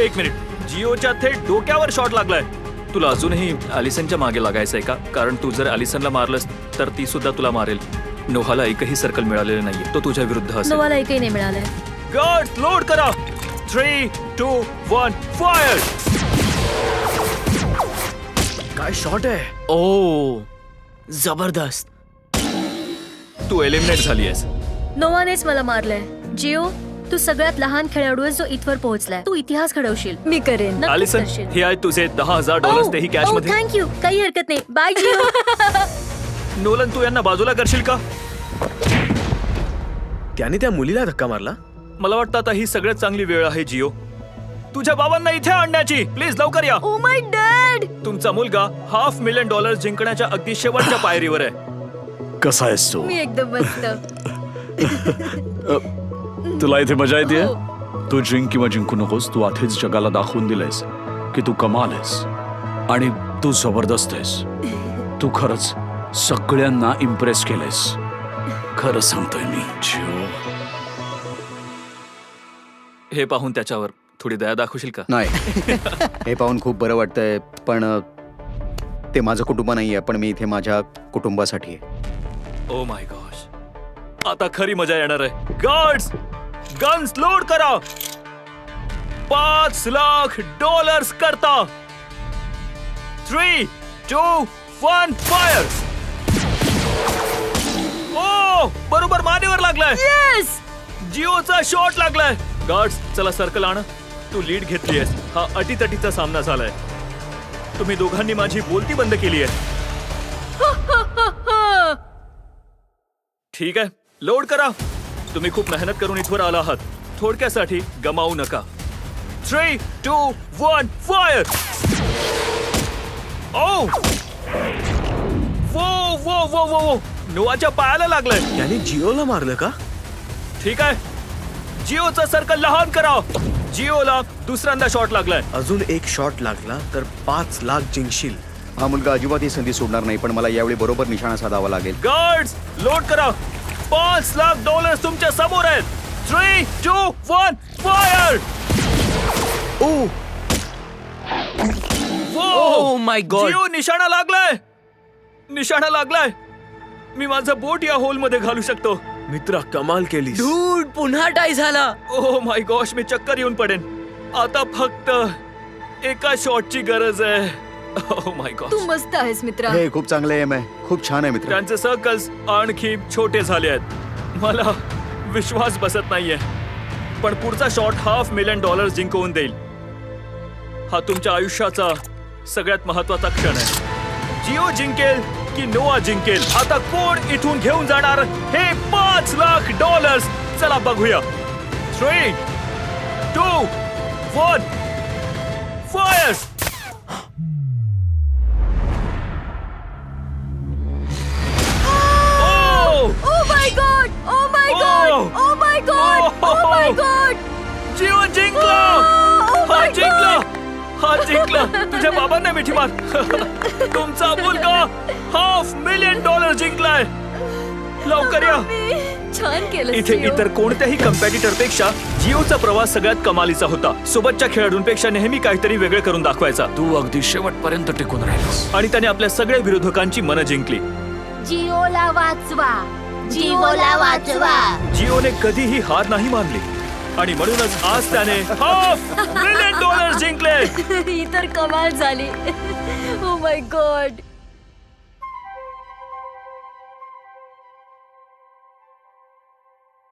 1 मिनिट, जिओच्या थेट डोक्यावर शॉट लागलाय. तुला अजूनही अलिसनच्या मागे लागायचंय का? कारण तू जर अलिसनला मारलंस तर ती सुद्धा तुला मारेल. नोहाला एकही सर्कल मिळालेलं नाहीये. तो तुझ्या विरुद्ध असेल. नोवाला एकही नाही मिळालंय. गार्ड्स लोड करा. 3, 2, 1, फायर. काय शॉट आहे. ओ जबरदस्त. तू एलिमिनेट झाली आहेस. नोवानेच मला मारलंय. जिओ, तू सगळ्यात लहान खेळाडू आहेस जो इथवर पोहोचलाय. तू इतिहास घडवशील. मी करेन. अलिसन, हे आहेत तुझे $10,000 तेही कॅश मध्ये. थँक्यू. काही हरकत नाही. बाय जिओ. नोलन, तू यांना बाजूला करशील का? त्याने त्या मुलीला धक्का मारला. मला वाटतं आता ही सगळ्यात चांगली वेळ आहे जिओ, तुझ्या बाबांना इथे आणण्याची. प्लीज लवकर या. Oh my dad. तुमचा मुलगा $500,000 जिंकण्याच्या अगदी शेवटच्या पायरीवर आहे. कसा आहेस तू? मी एकदम मस्त. तुला इथे मजा येते. तू जिंक किंवा जिंकू नकोस, तू आधीच जगाला दाखवून दिलेस की तू कमाल आहेस आणि तू जबरदस्त आहेस. तू खरंच सगळ्यांना इम्प्रेस केलेस. खरं सांगतोय मी. हे पाहून त्याच्यावर थोडी दया दाखवशील का? नाही. हे पाहून खूप बरं वाटतंय, पण ते माझं कुटुंब नाहीये. पण मी इथे माझ्या कुटुंबासाठी आहे. ओ माय गॉश, आता खरी मजा येणार आहे. गार्ड्स, गन्स लोड करा. $5,00,000 करता. 3, 2, 1, फायर. ओ, बरोबर मानेवर लागलाय. येस. जिओचा शॉट लागलाय. गार्ड्स, चला सर्कल आण. तू लीड घेतली आहेस. हा अटीतटीचा सामना झालाय. तुम्ही दोघांनी माझी बोलती बंद केली आहे. ठीक आहे, लोड करा. तुम्ही खूप मेहनत करून इथवर आला आहात. थोडक्यासाठी गमावू नका. 3, 2, 1, फायर. ओ, वो वो वो वो वो, नोआच्या पायाला लागलंय. त्याने जिओला मारलं का? ठीक आहे, जिओचा सर्कल लहान करा. जिओला दुसऱ्यांदा शॉट लागलाय. अजून एक शॉट लागला तर 5,00,000 जिंकशील. हा मुलगा अजिबात ही संधी सोडणार नाही, पण मला यावेळी बरोबर निशाणा साधावा लागेल. गार्ड्स, लोड करा. $5,00,000 तुमच्या समोर आहेत. 3, 2, 1, fire. Oh Oh my God. जिओ, निशाणा लागलाय. निशाणा लागलाय. मी माझं बोट या होल मध्ये घालू शकतो. मित्रा, कमाल केलीस. डूड, पुन्हा टाय झाला. ओ माय गॉश, मी चक्कर येऊन पडेन. आता फक्त एका शॉटची गरज आहे. ओ माय गॉश. तू मस्त आहेस मित्रा. हे खूप चांगलं एम आहे. खूप छान आहे मित्र. त्यांचे सर्कल्स आणखी छोटे झाले आहेत. मला विश्वास बसत नाहीये, पण पुढचा शॉट $500,000 जिंकवून देईल. हा तुमच्या आयुष्याचा सगळ्यात महत्वाचा क्षण आहे. जिओ जिंकेल की नोआ जिंकेल? आता कोण इथून घेऊन जाणार हे $5,00,000? चला बघूया. 3, 2, 1, fire. Oh my God. Oh my God. Oh my God. Oh my God. Jio जिंकला. हा जिंकला. हा जिंकला. तुझ्या बाबांना मिठी मार. तुमचा मुलगा $500,000 जिंकलाय. लवकर या. छान केलं. इथे इतर कोणत्याही कम्पॅटिटर पेक्षा जिओचा प्रवास सगळ्यात कमालीचा होता. सोबतच्या खेळाडूंपेक्षा नेहमी काहीतरी वेगळे करून दाखवायचा. तू अगदी शेवटपर्यंत टिकून राहिलास आणि त्याने आपल्या सगळ्या विरोधकांची मनं जिंकली. जिओला वाचवा. जिओला वाचवा. जिओने कधीही हार नाही मानली आणि म्हणूनच आज त्याने $500,000 जिंकले. ही तर कमाल झाली. Oh my God.